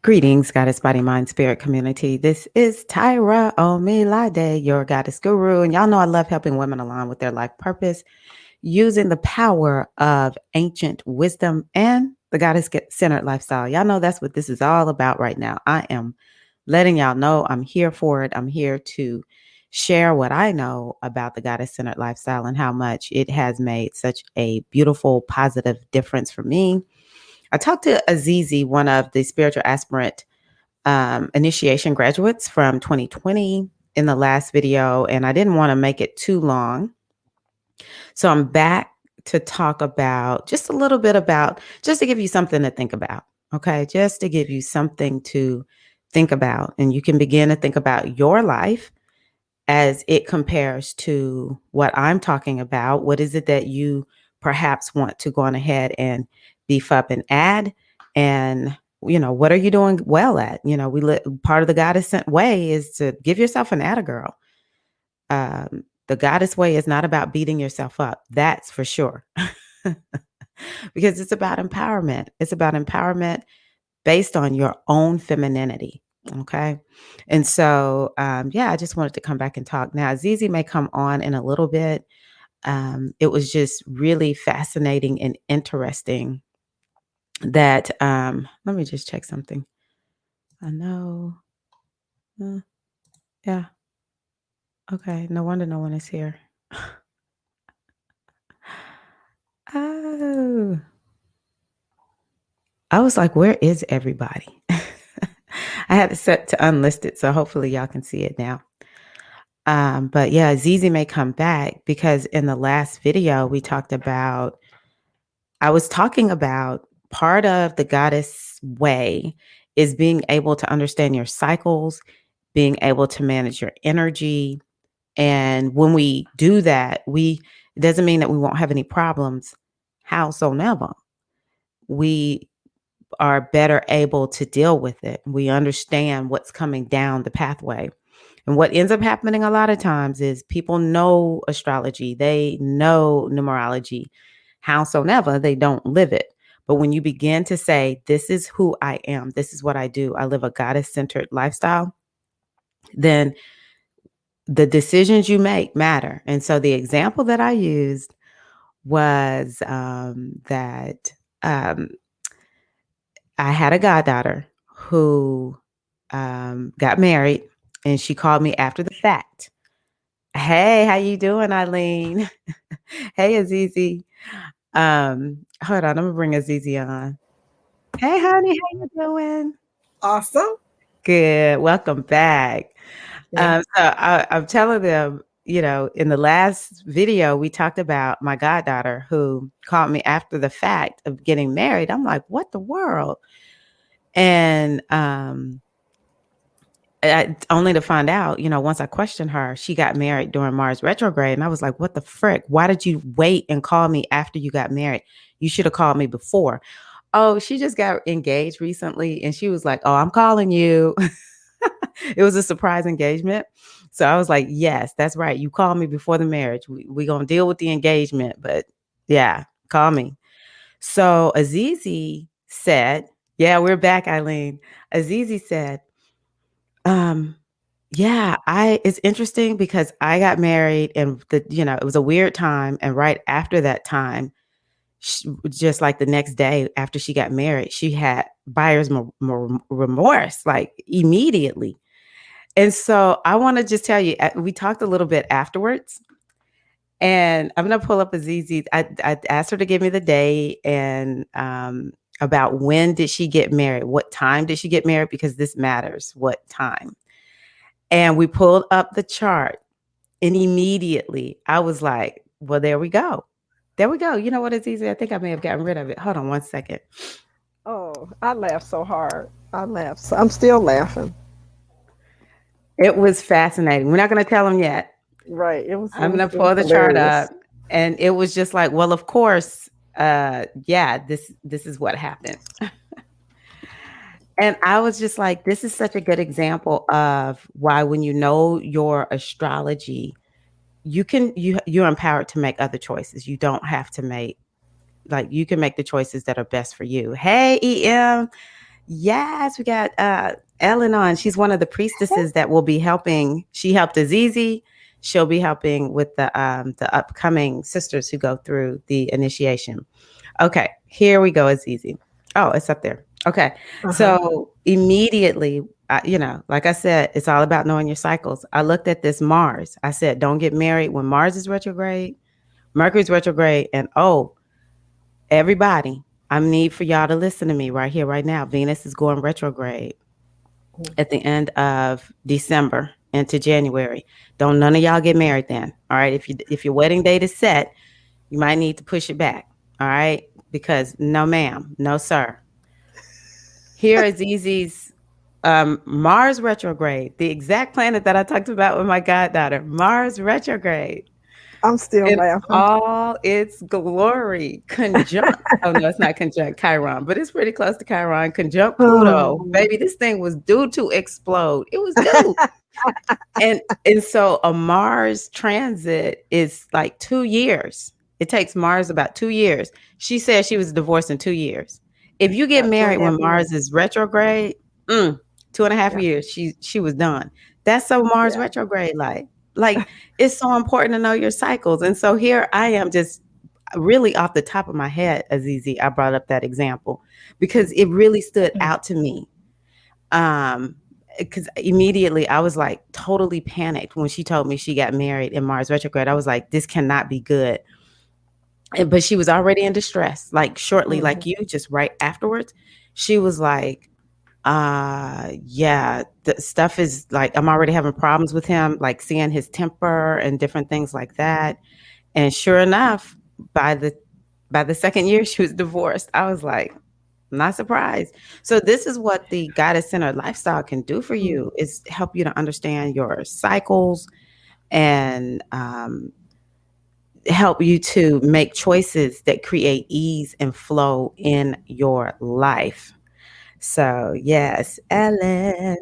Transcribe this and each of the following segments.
Greetings, Goddess Body Mind Spirit community. This is Tyra Omilade, your Goddess Guru. And y'all know I love helping women align with their life purpose using the power of ancient wisdom and the Goddess Centered lifestyle. Y'all know that's what this is all about right now. I am letting y'all know I'm here for it. I'm here to share what I know about the Goddess Centered lifestyle and how much it has made such a beautiful, positive difference for me. I talked to Azizi, one of the Spiritual Aspirant Initiation graduates from 2020 in the last video, and I didn't want to make it too long. So I'm back to talk about just a little bit about, just to give you something to think about, okay? Just to give you something to think about. And you can begin to think about your life as it compares to what I'm talking about. What is it that you perhaps want to go on ahead and beef up and add? And, what are you doing well at? Part of the Goddess Sent way is to give yourself an atta girl. The Goddess way is not about beating yourself up. That's for sure. Because it's about empowerment. It's about empowerment based on your own femininity. Okay. And so, I just wanted to come back and talk. Now, Azizi may come on in a little bit. It was just really fascinating and interesting that, let me just check something. I know. Yeah. Okay. No wonder no one is here. Oh, I was like, where is everybody? I had it set to unlisted, so hopefully y'all can see it now. But yeah, Azizi may come back because in the last video I was talking about part of the Goddess way is being able to understand your cycles, being able to manage your energy. And when we do that, it doesn't mean that we won't have any problems. Howsoever, we are better able to deal with it. We understand what's coming down the pathway. And what ends up happening a lot of times is people know astrology, they know numerology, howsoever they don't live it. But when you begin to say, this is who I am, this is what I do, I live a goddess-centered lifestyle, then the decisions you make matter. And so the example that I used was that I had a goddaughter who got married, and she called me after the fact. Hey, how you doing, Eileen? Hey, Azizi. Hold on, I'm gonna bring Azizi on. Hey, honey, how you doing? Awesome. Good. Welcome back. Yeah. I'm telling them, in the last video, we talked about my goddaughter who called me after the fact of getting married. I'm like, what the world? And only to find out, once I questioned her, she got married during Mars retrograde. And I was like, what the frick? Why did you wait and call me after you got married? You should have called me before. Oh, she just got engaged recently. And she was like, oh, I'm calling you. It was a surprise engagement. So I was like, yes, that's right. You called me before the marriage. We're going to deal with the engagement. But yeah, call me. So Azizi said, yeah, we're back, Eileen. Azizi said, it's interesting because I got married and it was a weird time. And right after that time, just like the next day after she got married, she had buyer's remorse, like immediately. And so I want to just tell you, we talked a little bit afterwards, and I'm going to pull up Azizi. I asked her to give me the day and about when did she get married? What time did she get married? Because this matters, what time. And we pulled up the chart, and immediately I was like, well, there we go. There we go. You know what, Azizi? I think I may have gotten rid of it. Hold on one second. Oh, I laughed so hard. I'm still laughing. It was fascinating. We're not going to tell them yet. Right. I'm going to pull the chart up. And it was just like, well, of course, this is what happened. And I was just like, this is such a good example of why when you know your astrology, you're empowered to make other choices. You don't have to you can make the choices that are best for you. Hey, EM. Yes, we got Ellen on. She's one of the priestesses that will be helping. She helped Azizi. She'll be helping with the upcoming sisters who go through the initiation. Okay, here we go, Azizi. Oh, it's up there. Okay, Uh-huh. so immediately, like I said, it's all about knowing your cycles. I looked at this Mars. I said, don't get married when Mars is retrograde, Mercury's retrograde, and oh, everybody, I need for y'all to listen to me right here, right now. Venus is going retrograde at the end of December into January. Don't none of y'all get married then. All right. If your wedding date is set, you might need to push it back. All right. Because no ma'am, no sir. Here is Easy's Mars retrograde, the exact planet that I talked about with my goddaughter. Mars retrograde. I'm still In laughing. all its glory, conjunct. Oh no, it's not conjunct Chiron, but it's pretty close to Chiron. Conjunct Pluto, Oh, baby. This thing was due to explode. It was due, and so a Mars transit is like 2 years. It takes Mars about 2 years. She said she was divorced in 2 years. If you get about two married and a half when years. Mars is retrograde, mm, 2.5 Yeah, years, she was done. That's so Mars yeah. retrograde like it's so important to know your cycles. And so here I am just really off the top of my head, Azizi, I brought up that example because it really stood out to me. Um, because immediately I was like totally panicked when she told me she got married in Mars retrograde. I was like, this cannot be good. But she was already in distress, like shortly, Mm-hmm. like you, just right afterwards. She was like, yeah, the stuff is like I'm already having problems with him, like seeing his temper and different things like that. And sure enough, by the by the second year she was divorced. I was like, not surprised. So this is what the goddess centered lifestyle can do for you is help you to understand your cycles and help you to make choices that create ease and flow in your life. So, yes, Ellen.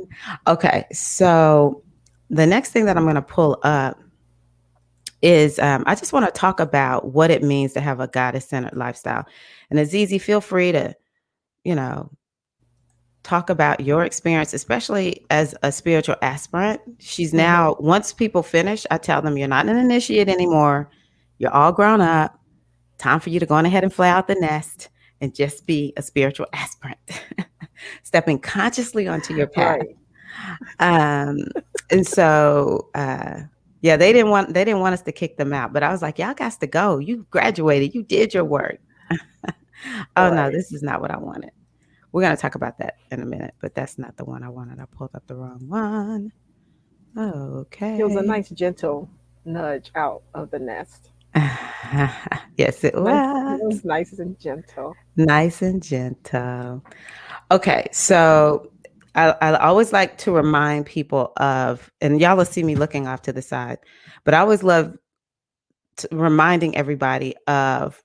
Okay, so the next thing that I'm going to pull up is I just want to talk about what it means to have a goddess centered lifestyle. And Azizi, feel free to, you know, talk about your experience, especially as a spiritual aspirant. She's Mm-hmm. now, once people finish, I tell them, you're not an initiate anymore. You're all grown up. Time for you to go on ahead and fly out the nest and just be a spiritual aspirant, stepping consciously onto your path. Right. Um, and so, yeah, they didn't want us to kick them out, but I was like, y'all got to go. You graduated. You did your work. Oh no, Right. this is not what I wanted. We're gonna talk about that in a minute, but that's not the one I wanted. I pulled up the wrong one. It was a Okay. nice, gentle nudge out of the nest. Yes, it Nice. was. It was nice and gentle. Nice and gentle. Okay, so I always like to remind people of, and y'all will see me looking off to the side, but I always love reminding everybody of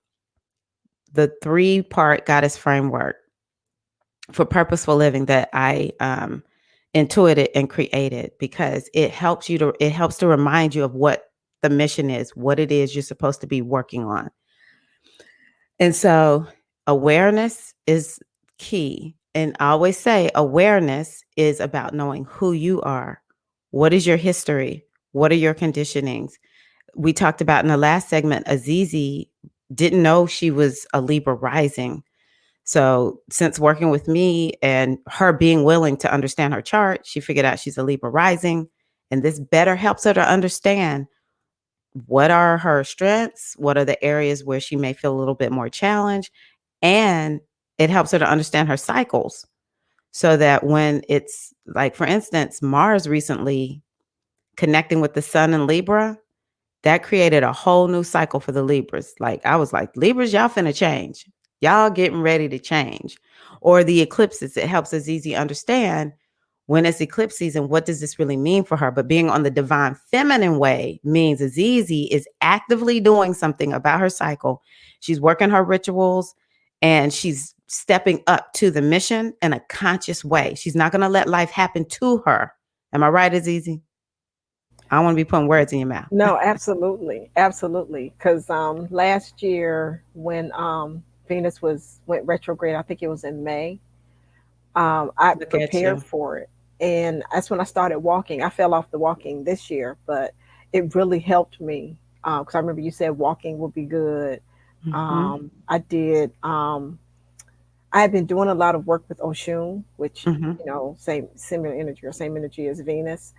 the 3-part goddess framework for purposeful living that I intuited and created because it helps to remind you of what the mission is, what it is you're supposed to be working on. And so awareness is key. And I always say awareness is about knowing who you are. What is your history? What are your conditionings? We talked about in the last segment, Azizi didn't know she was a Libra rising. So, since working with me and her being willing to understand her chart, she figured out she's a Libra rising. And this better helps her to understand what are her strengths, what are the areas where she may feel a little bit more challenged, and it helps her to understand her cycles so that when it's like, for instance, Mars recently connecting with the sun in Libra, that created a whole new cycle for the Libras. Like I was like, Libras, y'all finna change. Y'all getting ready to change. Or the eclipses, it helps us easy understand when it's eclipse season, what does this really mean for her? But being on the divine feminine way means Azizi is actively doing something about her cycle. She's working her rituals and she's stepping up to the mission in a conscious way. She's not going to let life happen to her. Am I right, Azizi? I don't want to be putting words in your mouth. No, absolutely, absolutely. Because last year when Venus was went retrograde, I think it was in May. I Look at prepared you. for it. And that's when I started walking. I fell off the walking this year, but it really helped me because I remember you said walking would be good. Mm-hmm. I did. I had been doing a lot of work with Oshun, which Mm-hmm. same similar energy or same energy as Venus,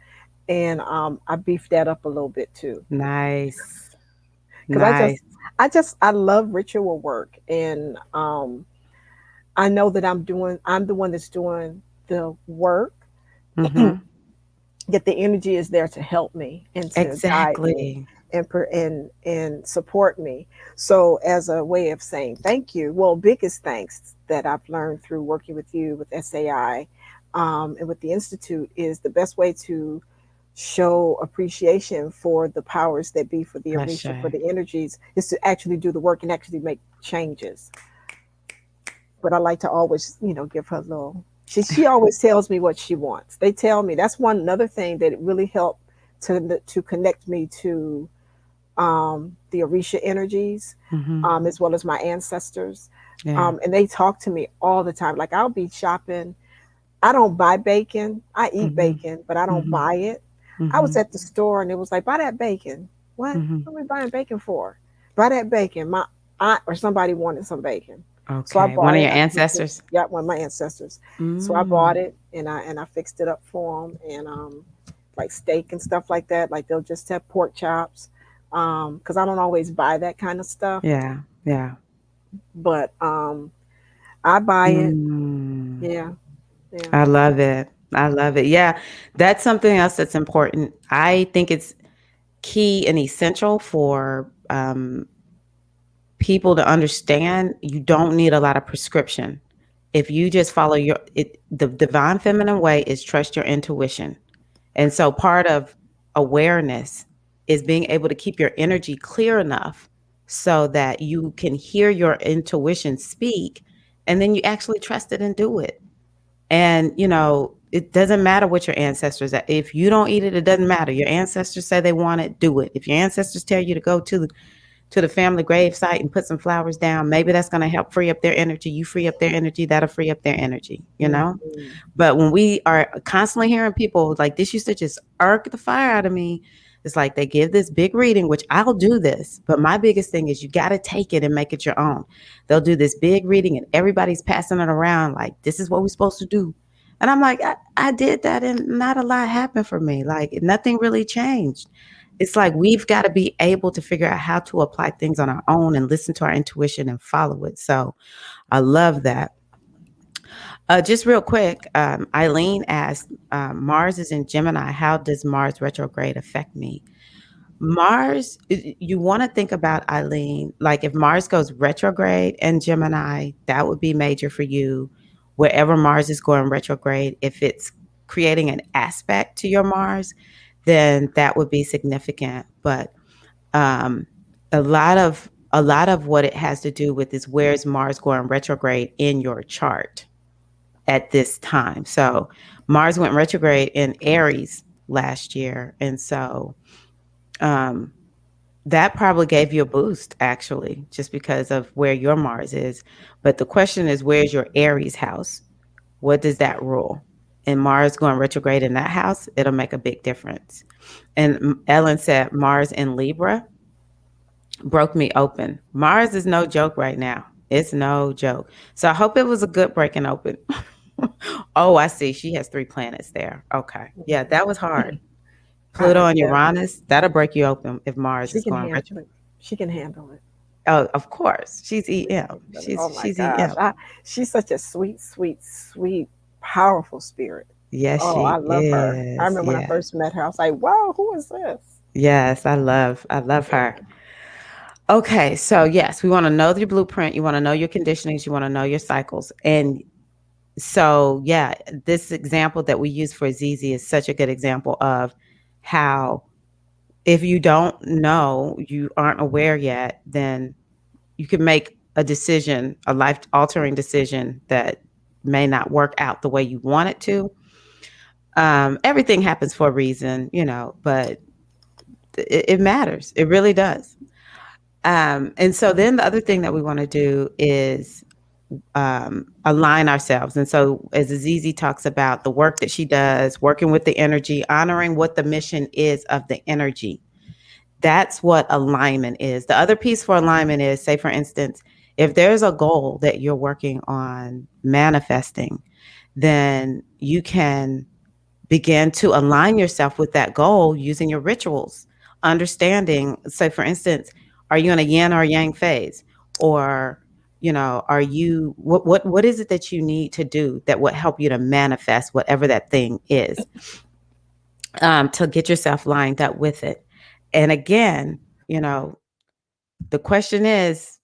and I beefed that up a little bit too Nice. because Nice. I love ritual work, and I know that I'm the one that's doing the work, Mm-hmm. yet the energy is there to help me and to guide me Exactly. and support me. So as a way of saying thank you, well, biggest thanks that I've learned through working with you with SAI and with the Institute is the best way to show appreciation for the powers that be, for the Orisha, for Ashe. the energies, is to actually do the work and actually make changes. But I like to always, give her a little. She always tells me what she wants. They tell me that's one another thing that really helped to connect me to the Orisha energies, Mm-hmm. as well as my ancestors. Yeah. And they talk to me all the time. Like I'll be shopping. I don't buy bacon. I eat Mm-hmm. bacon, but I don't Mm-hmm. buy it. I was Mm-hmm. at the store and it was like, buy that bacon. What? Mm-hmm. What are we buying bacon for? Buy that bacon. My aunt or somebody wanted some bacon. So I Okay. One bought of it. your I fixed it. ancestors? Yeah, one of my ancestors. So I bought Mm. it and I fixed it up for them and like steak and stuff like that. Like they'll just have pork chops. Because I don't always buy that kind of stuff, Yeah. Yeah. but I buy it. Mm. Yeah, yeah. I love it. I love it. Yeah. That's something else that's important. I think it's key and essential for people to understand you don't need a lot of prescription. If you just follow the divine feminine way is trust your intuition. And so part of awareness is being able to keep your energy clear enough so that you can hear your intuition speak and then you actually trust it and do it. And it doesn't matter what your ancestors if you don't eat it, it doesn't matter. Your ancestors say they want it, do it. If your ancestors tell you to go to the family grave site and put some flowers down, maybe that's going to help free up their energy. You free up their energy, that'll free up their energy. Mm-hmm. But when we are constantly hearing people like this used to just irk the fire out of me, it's like they give this big reading, which I'll do this. But my biggest thing is you got to take it and make it your own. They'll do this big reading and everybody's passing it around like this is what we're supposed to do. And I'm like, I did that and not a lot happened for me. Like nothing really changed. It's like we've got to be able to figure out how to apply things on our own and listen to our intuition and follow it. So I love that. Just real quick, Eileen asked, Mars is in Gemini. How does Mars retrograde affect me? Mars, you want to think about Eileen, like if Mars goes retrograde in Gemini, that would be major for you. Wherever Mars is going retrograde, if it's creating an aspect to your Mars, then that would be significant. But um, a lot of what it has to do with is where's Mars going retrograde in your chart at this time. So Mars went retrograde in Aries last year. And so um, that probably gave you a boost, actually, just because of where your Mars is. But the question is, where's your Aries house? What does that rule? And Mars going retrograde in that house, it'll make a big difference. And Ellen said, Mars in Libra broke me open. Mars is no joke right now. It's no joke. So I hope it was a good breaking open. Oh, I see. She has 3 planets there. Okay. Yeah, that was hard. Pluto and Yeah, Uranus, that'll break you open if Mars she is can going handle retro. it. She can handle it. Oh, of course. She's She can EM. handle it. She's Oh my she's gosh, EM. she's such a sweet, sweet, sweet, powerful spirit. Yes, Oh, I she love her. I is. remember when I Yeah. first met her, I was like, "Wow, who is this?" Yes, I love her. Yeah. Okay, so yes, we want to know your blueprint. You want to know your conditionings. You want to know your cycles. And so, yeah, this example that we use for Azizi is such a good example of how if you don't know, you aren't aware yet, then you can make a decision, a life altering decision that may not work out the way you want it to. Everything happens for a reason, but it matters. It really does. And so then the other thing that we want to do is align ourselves. And so, as Azizi talks about the work that she does, working with the energy, honoring what the mission is of the energy, that's what alignment is. The other piece for alignment is, say, for instance, if there's a goal that you're working on manifesting, then you can begin to align yourself with that goal using your rituals, understanding. Say, for instance, are you in a yin or yang phase? Or, are you, what is it that you need to do that would help you to manifest whatever that thing is, to get yourself lined up with it? And again, the question is,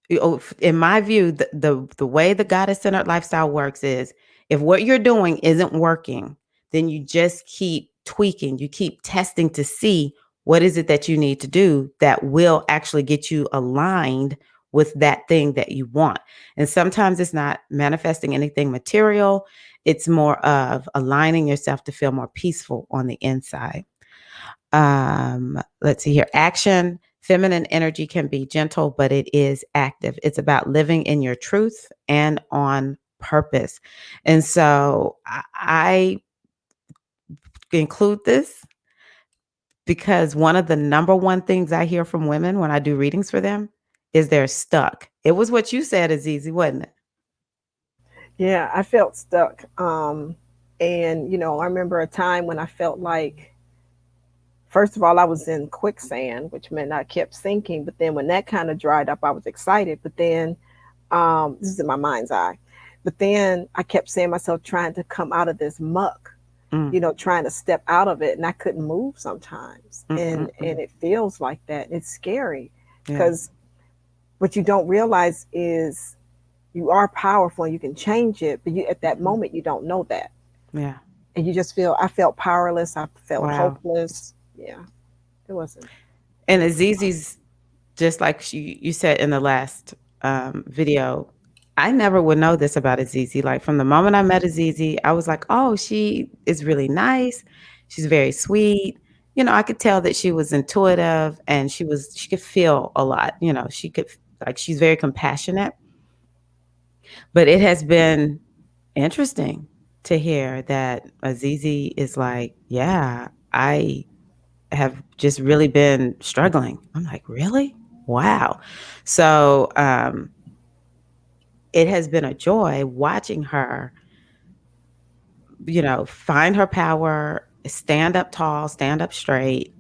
in my view, the way the goddess centered lifestyle works is, if what you're doing isn't working, then you just keep tweaking, you keep testing to see what is it that you need to do that will actually get you aligned with that thing that you want. And sometimes it's not manifesting anything material, it's more of aligning yourself to feel more peaceful on the inside. Let's see here. Action. Feminine energy can be gentle, but it is active. It's about living in your truth and on purpose. And so I include this because one of the number one things I hear from women when I do readings for them is they're stuck. It was what you said, Azizi, wasn't it? Yeah, I felt stuck. And I remember a time when I felt like, first of all, I was in quicksand, which meant I kept sinking. But then when that kind of dried up, I was excited. But then, this is in my mind's eye. But then I kept saying myself trying to come out of this muck, Mm, trying to step out of it, and I couldn't move sometimes. mm, mm, And mm. it feels like that. It's scary Yeah. because what you don't realize is you are powerful and you can change it, but you at that Mhm. moment you don't know that. Yeah. And you just feel, I felt powerless, I felt Wow. hopeless. Yeah, it wasn't. And Azizi's, just like you said in the last video, I never would know this about Azizi. Like, from the moment I met Azizi, I was like, oh, she is really nice. She's very sweet. I could tell that she was intuitive, and she could feel a lot. She could, like, she's very compassionate. But it has been interesting to hear that Azizi is like, yeah, I have just really been struggling. I'm like, really? Wow. So it has been a joy watching her, find her power, stand up tall, stand up straight,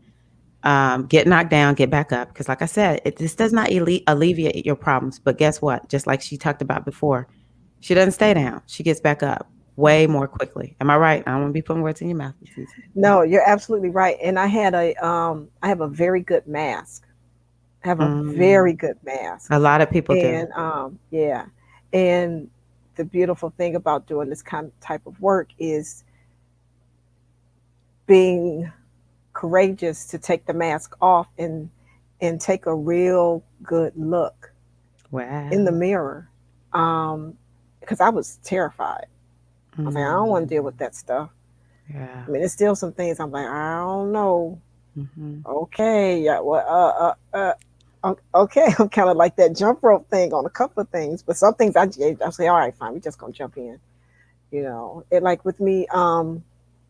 get knocked down, get back up. Because, like I said, this does not alleviate your problems. But guess what? Just like she talked about before, she doesn't stay down. She gets back up way more quickly. Am I right? I don't want to be putting words in your mouth. It's easy. No, you're absolutely right. And I have a very good mask. I have a Mm, very good mask. a lot of people do. And yeah. And the beautiful thing about doing this kind of type of work is being courageous to take the mask off and take a real good look in the Wow. mirror. Um, because I was terrified. I was like, I don't want to deal Mm, with that stuff. yeah. I mean, there's still some things I'm like, I don't know. Hmm. Okay, yeah, well, okay. I'm kind of like that jump rope thing on a couple of things, but some things I say, all right, fine, we just gonna jump in. It like with me, when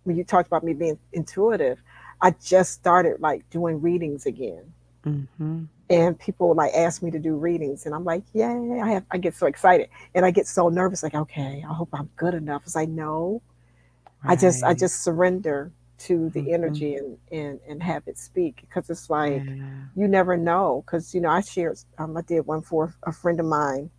you talked about me being intuitive, I just started like doing readings again, Hmm. and people like ask me to do readings, and I'm like, yay! I get so excited, and I get so nervous, like, okay, I hope I'm good enough. It's like, no, I Right. just surrender to the Hmm. energy and have it speak, because it's like Yeah. you never know. Because I shared, I did one for a friend of mine,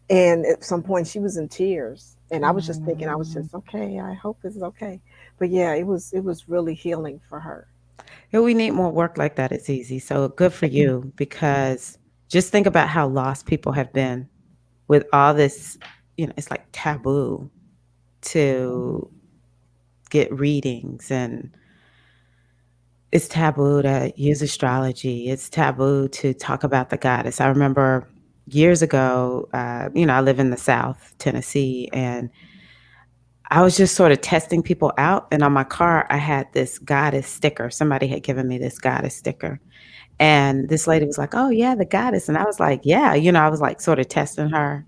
and at some point she was in tears, and I was just thinking, I was Oh. just, okay, I hope this is okay. But yeah, it was really healing for her. Yeah, we need more work like that. It's easy. So good for you, because just think about how lost people have been with all this. It's like taboo to get readings, and it's taboo to use astrology. It's taboo to talk about the goddess. I remember years ago, I live in the South, Tennessee, and I was just sort of testing people out. And on my car, I had this goddess sticker. Somebody had given me this goddess sticker. And this lady was like, "Oh yeah, the goddess." And I was like, "Yeah," I was like sort of testing her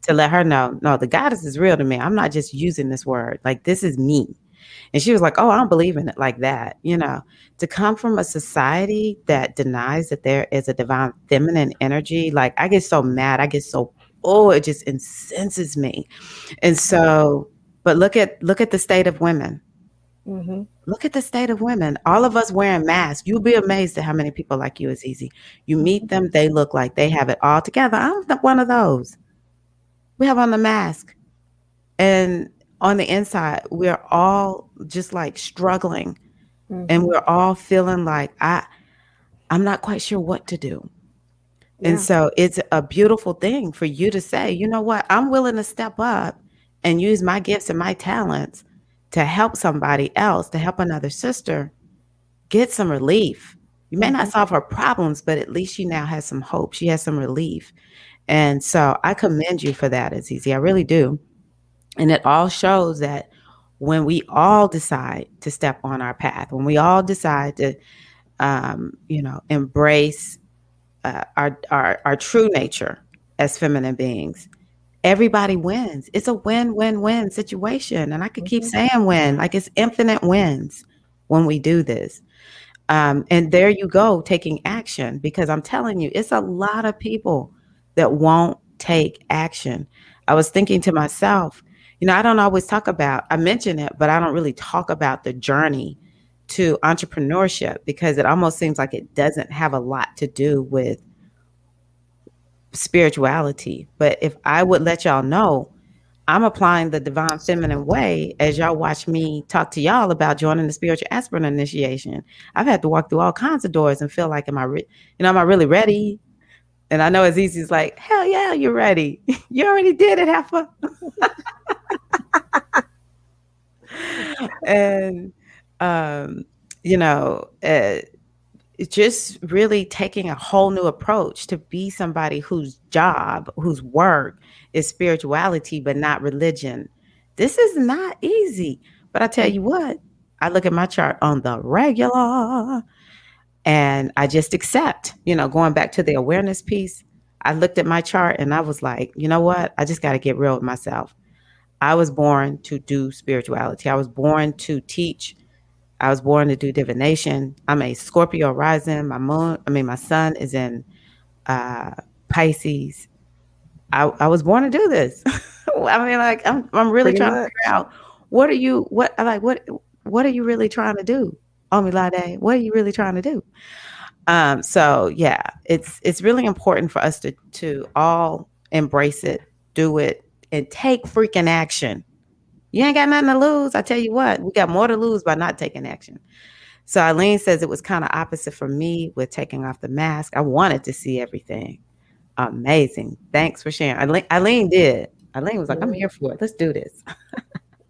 to let her know, no, the goddess is real to me. I'm not just using this word. Like, this is me. And she was like, "Oh, I don't believe in it like that." To come from a society that denies that there is a divine feminine energy, like, I get so mad. I get so, oh, it just incenses me. And so, but look at the state of women. Mm-hmm. Look at the state of women. All of us wearing masks. You'll be amazed at how many people like you, Azizi. You meet them, they look like they have it all together. I'm one of those. We have on the mask. And on the inside, we're all just like struggling. And Mm-hmm. we're all feeling like I'm not quite sure what to do. And Yeah. so it's a beautiful thing for you to say, you know what, I'm willing to step up and use my gifts and my talents to help somebody else, to help another sister get some relief. You may not Mm-hmm. solve her problems, but at least she now has some hope. She has some relief. And so I commend you for that, Azizi. I really do. And it all shows that when we all decide to step on our path, when we all decide to, embrace our true nature as feminine beings, everybody wins. It's a win-win-win situation. And I could keep Mm-hmm. saying win, like it's infinite wins when we do this. And there you go, taking action, because I'm telling you, it's a lot of people that won't take action. I was thinking to myself, I don't always I mention it, but I don't really talk about the journey to entrepreneurship because it almost seems like it doesn't have a lot to do with spirituality. But if I would let y'all know, I'm applying the divine feminine way as y'all watch me talk to y'all about joining the Spiritual Aspirant Initiation. I've had to walk through all kinds of doors and feel like, am I really ready? And I know Azizi's like, hell yeah, you're ready. You already did it, Heifer. And, um, you know, uh, it's just really taking a whole new approach to be somebody whose job, whose work is spirituality, but not religion. This is not easy. But I tell you what, I look at my chart on the regular and I just accept, going back to the awareness piece. I looked at my chart and I was like, you know what? I just got to get real with myself. I was born to do spirituality. I was born to teach. I was born to do divination. I'm a Scorpio rising. My sun is in uh, Pisces. I was born to do this. I mean, like I'm really Pretty trying to much. figure out what are you really trying to do, Omilade? What are you really trying to do? So yeah, it's really important for us to all embrace it, do it, and take freaking action. You ain't got nothing to lose. I tell you what, we got more to lose by not taking action. So Eileen says it was kind of opposite for me with taking off the mask. I wanted to see everything. Amazing. Thanks for sharing. Eileen did. Eileen was like, I'm Mhm. here for it. Let's do this.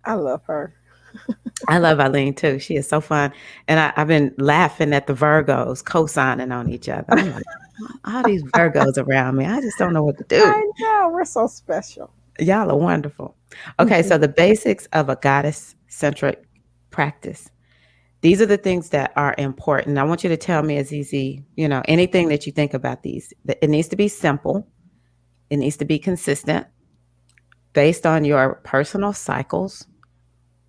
I love her. I love Eileen too. She is so fun. And I've been laughing at the Virgos co-signing on each other. I'm like, all these Virgos around me. I just don't know what to do. I know. We're so special. Y'all are wonderful. Okay, so the basics of a goddess centric practice. These are the things that are important. I want you to tell me, Azizi, anything that you think about these. It needs to be simple. It needs to be consistent, based on your personal cycles,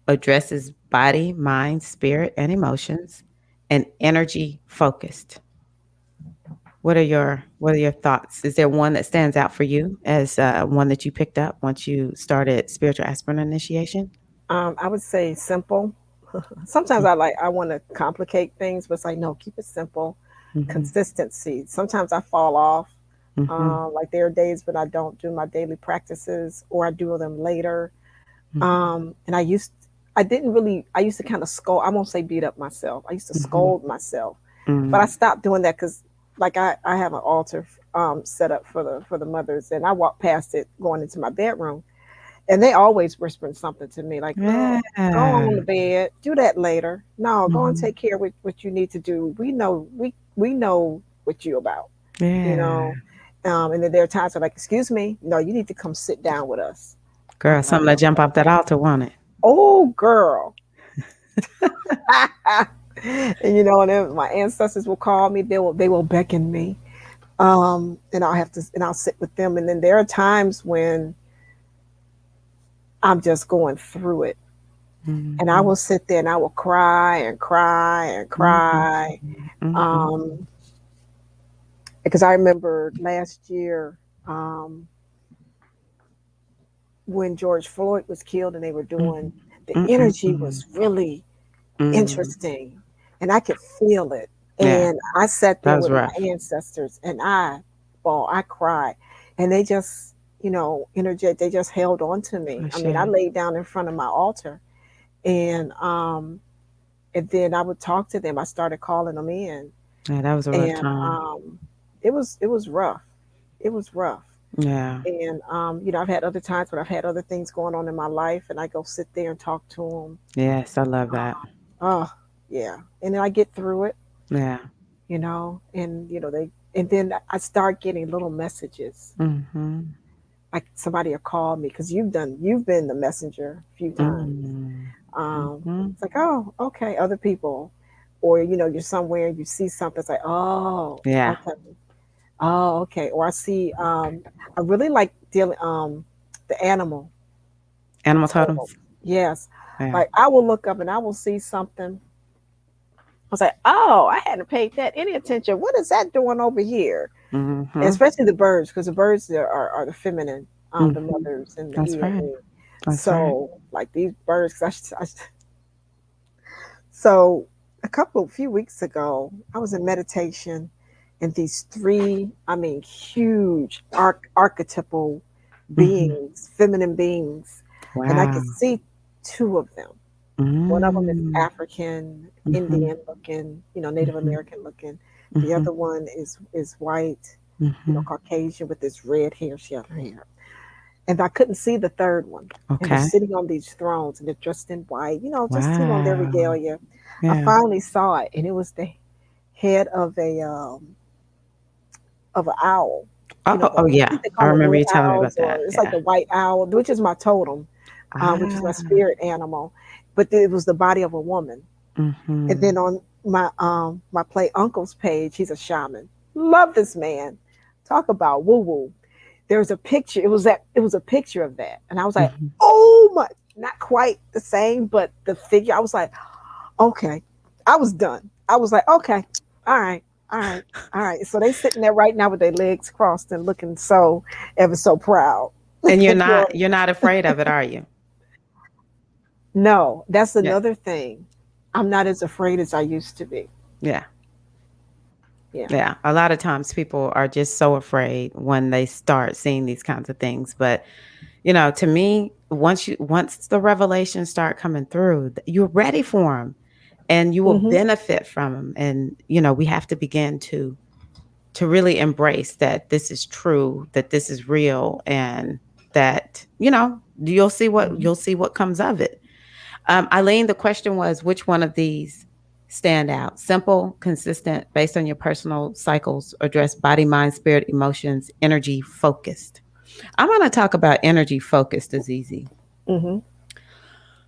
addresses body, mind, spirit, and emotions, and energy focused. What are your thoughts? Is there one that stands out for you as one that you picked up once you started Spiritual Aspirant Initiation? I would say simple. Sometimes I want to complicate things, but it's like no, keep it simple. Mm-hmm. Consistency. Sometimes I fall off. Mm-hmm. Like there are days when I don't do my daily practices or I do them later. And I didn't really, I used to kind of scold, I won't say beat up myself. I used to Mm-hmm. scold myself, but I Mm-hmm. stopped doing that because like I have an altar set up for the mothers and I walk past it going into my bedroom and they always whispering something to me like, girl, go on Yeah. the bed, do that later. No, go and Mm-hmm. take care of what you need to do. We know what you about, you Yeah. know. And then there are times I'm like, excuse me, no, you need to come sit down with us. I'm Girl, like, something to jump off that okay. altar, won't it? Oh, girl. And and then my ancestors will call me. They will beckon me, and I'll sit with them. And then there are times when I'm just going through it, and I Mhm. will sit there and I will cry and cry and Mhm. cry, Mhm. um, because I remember last year, um, when George Floyd was killed, and they were doing Mhm. the Mm, mm, energy mm. was really Mm. interesting, and I could feel it. Yeah, And I sat that there was with rough. my ancestors, and I cried, and they just, energetic. They just held on to me. For I mean, I sure. laid down in front of my altar, and then I would talk to them. I started calling them in, Yeah, that was a rough and time. it was rough. It was rough. Yeah. And I've had other times when I've had other things going on in my life, and I go sit there and talk to them. Yes, I love that. Oh, yeah. And then I get through it, Yeah. and and then I start getting little messages. Mhm. Like somebody will call me because you've been the messenger a few times. Mm. Um, Mhm. it's like, oh, okay, other people, or you're somewhere and you see something. It's like, oh, Yeah. okay, oh, okay. Or I see, I really like dealing, the animal Animal totem. totems. Yes, Yeah. like I will look up and I will see something. I was like, oh, I hadn't paid that any attention. What is that doing over here? And Mhm. especially the birds, because the birds are the feminine, the Mhm. mothers and the That's he and right. me. That's right. So like these birds, 'cause so a few weeks ago, I was in meditation, and these three, I mean, huge archetypal Mhm. beings, feminine beings, and I could Wow. see two of them. One of them is Mm. African, Mhm. Indian looking, Native Mhm. American looking. The Mhm. other one is white, Mhm. Caucasian with this red hair. She had her hair, and I couldn't see the third one. And they're Okay. sitting on these thrones, and they're dressed in white, just their Wow. regalia. I Yeah. finally saw it, and it was the head of an owl. Oh, I oh yeah. think they I call them remember wood you telling me owls, about or that. it's like Yeah. the white owl, which is my totem, which is my Ah. spirit animal. But it was the body of a woman. And Mhm. then on my play uncle's page, he's a shaman. Love this man. Talk about woo woo. There was a picture. It was a picture of that, and I was like, Mhm. oh my, not quite the same, but the figure. I was like, okay, I was done. I was like, okay, all right, all right, all right. So they sitting there right now with their legs crossed and looking so ever so proud. And you're They doing not you're not afraid of it, are you? no, that's Yeah. another thing. I'm not as afraid as I used to be. Yeah. Yeah. Yeah. A lot of times people are just so afraid when they start seeing these kinds of things. But, to me, once the revelations start coming through, you're ready for them and you will Mm-hmm. benefit from them. And, we have to begin to really embrace that this is true, that this is real, and that, you'll see what comes of it. Eileen, the question was, which one of these stand out? Simple, consistent, based on your personal cycles, address body, mind, spirit, emotions, energy focused. I'm going to talk about energy focused as easy. Mm-hmm.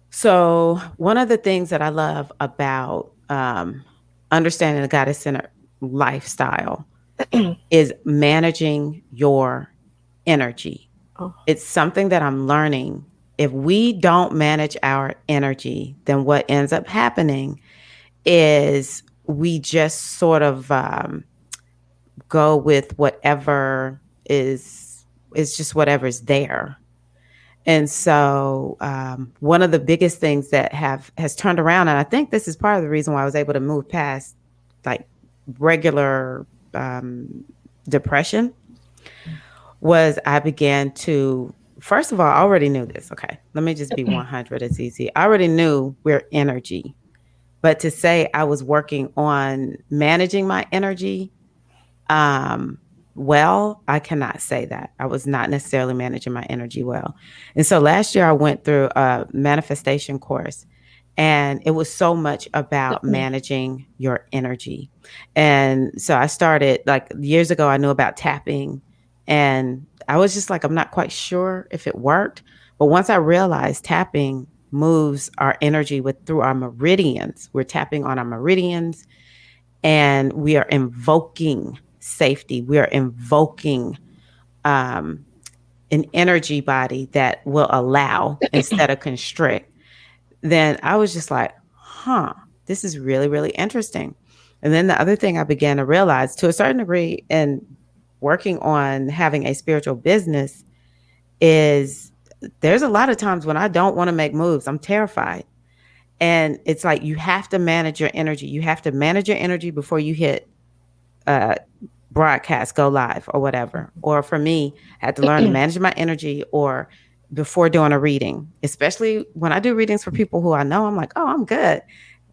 So, one of the things that I love about understanding the goddess centered lifestyle is managing your energy. Oh. It's something that I'm learning. If we don't manage our energy, then what ends up happening is we just sort of go with whatever is just whatever's there. And so, one of the biggest things that has turned around, and I think this is part of the reason why I was able to move past like regular um, depression, was I began to, first of all, I already knew this. Okay, let me just be 100. It's easy. I already knew we're energy, but to say I was working on managing my energy, um, well, I cannot say that. I was not necessarily managing my energy well. And so last year I went through a manifestation course, and it was so much about managing your energy. And so I started, like, years ago I knew about tapping, and I was just like, I'm not quite sure if it worked. But once I realized tapping moves our energy with through our meridians. We're tapping on our meridians and we are invoking safety. We are invoking um, an energy body that will allow instead of constrict. Then I was just like, huh, this is really, really interesting. And then the other thing I began to realize to a certain degree in working on having a spiritual business is there's a lot of times when I don't want to make moves. I'm terrified. And it's like you have to manage your energy. You have to manage your energy before you hit uh, broadcast, go live, or whatever. Or for me, I had to learn to manage my energy or before doing a reading, especially when I do readings for people who I know, I'm like, oh, I'm good.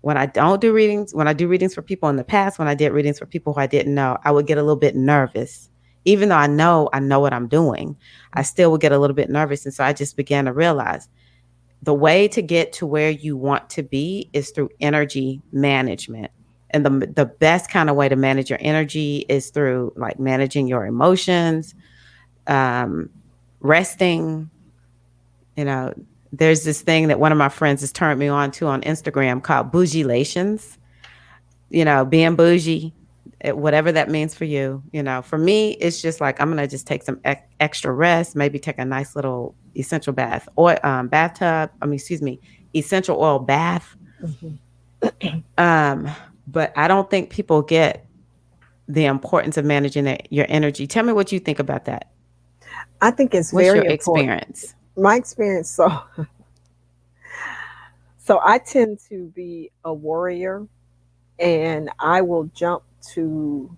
When I don't do readings, when I do readings for people in the past, when I did readings for people who I didn't know, I would get a little bit nervous. Even though I know what I'm doing, I still would get a little bit nervous. And so I just began to realize the way to get to where you want to be is through energy management. And the best kind of way to manage your energy is through like managing your emotions, um, resting. You know, there's this thing that one of my friends has turned me on to on Instagram called bougielations. You know, being bougie, whatever that means for you. You know, for me, it's just like I'm gonna just take some extra rest, maybe take a nice little essential bath or bathtub. I mean, excuse me, essential oil bath. Mhm. Um, but I don't think people get the importance of managing your energy. Tell me what you think about that. I think it's What's very your important. experience? My experience, so I tend to be a warrior, and I will jump to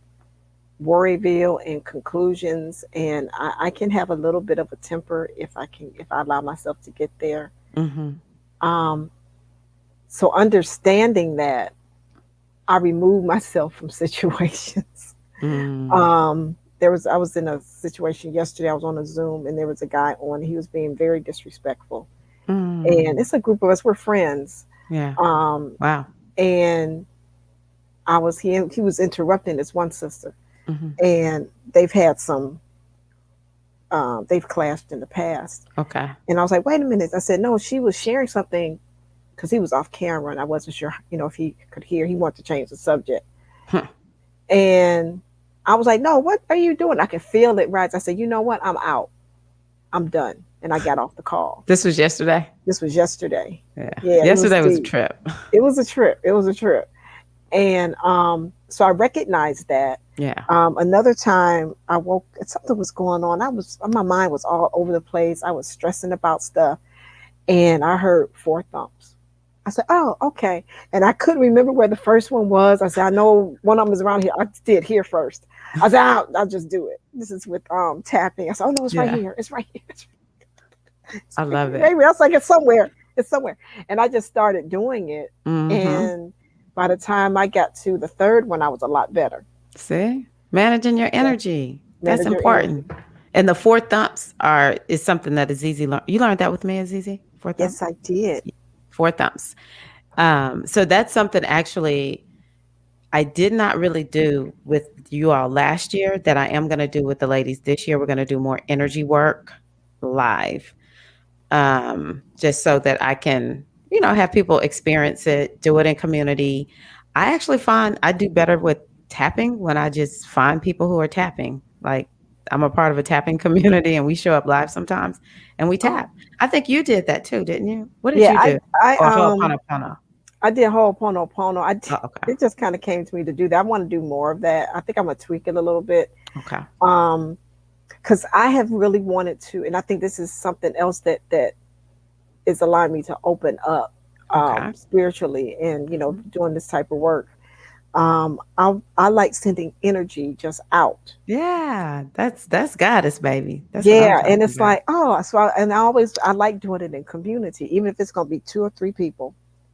Worryville and conclusions, and I can have a little bit of a temper if I allow myself to get there. Mm-hmm. Um, so understanding that, I remove myself from situations. Mm. I was in a situation yesterday. I was on a Zoom, and there was a guy on. He was being very disrespectful, and Mm. it's a group of us. We're friends. Yeah. Um, Wow. and he was interrupting his one sister, Mm-hmm. and they've had some they've clashed in the past. Okay. And I was like, wait a minute. I said, no, she was sharing something because he was off camera and I wasn't sure, if he could hear. He wanted to change the subject. Huh. And I was like, no, what are you doing? I could feel it rise. I said, you know what? I'm out. I'm done. And I got off the call. This was yesterday. This was yesterday. Yeah. Yeah, it was Yesterday was a deep. trip. It was a trip. It was a trip. And so I recognized that. Yeah. Another time I woke, something was going on. My mind was all over the place. I was stressing about stuff, and I heard four thumps. I said, "Oh, okay." And I couldn't remember where the first one was. I said, "I know one of them is around here." I did here first. I said, "I'll just do it." This is with tapping. I said, "Oh no, it's right Yeah. here. It's right here. It's I right love here." it. Maybe I was like, "It's somewhere. It's somewhere." And I just started doing it, Mm-hmm. and by the time I got to the third one, I was a lot better. See? Managing your Yeah, energy. That's manage your energy. important. And the four thumps is something that Azizi learned. You learned that with me, Azizi? Four Yes, thumps? I did. Four thumps. So that's something actually I did not really do with you all last year that I am going to do with the ladies this year. We're going to do more energy work live, just so that I can, have people experience it, do it in community. I actually find I do better with tapping when I just find people who are tapping. Like I'm a part of a tapping community and we show up live sometimes and we Oh, tap. I think you did that too, didn't you? What did yeah. you I do? I Or um Ho'oponopono? I did Ho'oponopono. Oh, okay. It just kind of came to me to do that. I want to do more of that. I think I'm gonna tweak it a little bit. Okay. Um, because I have really wanted to, and I think this is something else that is allowing me to open up Okay. spiritually, and Mhm. doing this type of work. I like sending energy just out. Yeah, that's goddess, baby. That's what I'm Yeah, and talking it's about. like, oh, I like doing it in community, even if it's gonna be two or three people.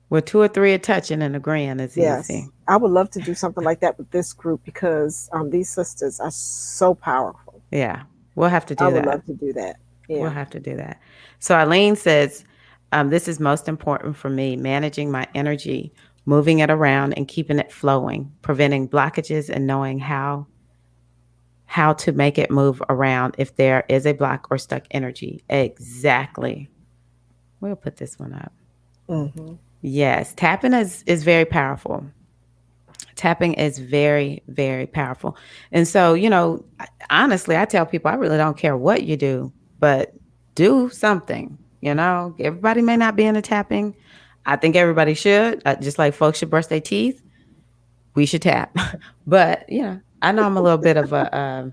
Where two or three are touching and agreeing is Yes, easy. I would love to do something like that with this group because these sisters are so powerful. Yeah, we'll have to I do would that. love to do that. We'll Yeah. have to do that. So Eileen says, this is most important for me, managing my energy, moving it around and keeping it flowing, preventing blockages and knowing how to make it move around if there is a block or stuck energy. Exactly. We'll put this one up. Mm-hmm. Yes, tapping is very powerful. Tapping is very, very powerful. And so, honestly, I tell people I really don't care what you do, but do something. Everybody may not be into tapping. I think everybody should, just like folks should brush their teeth. We should tap. But I know I'm a little bit of a,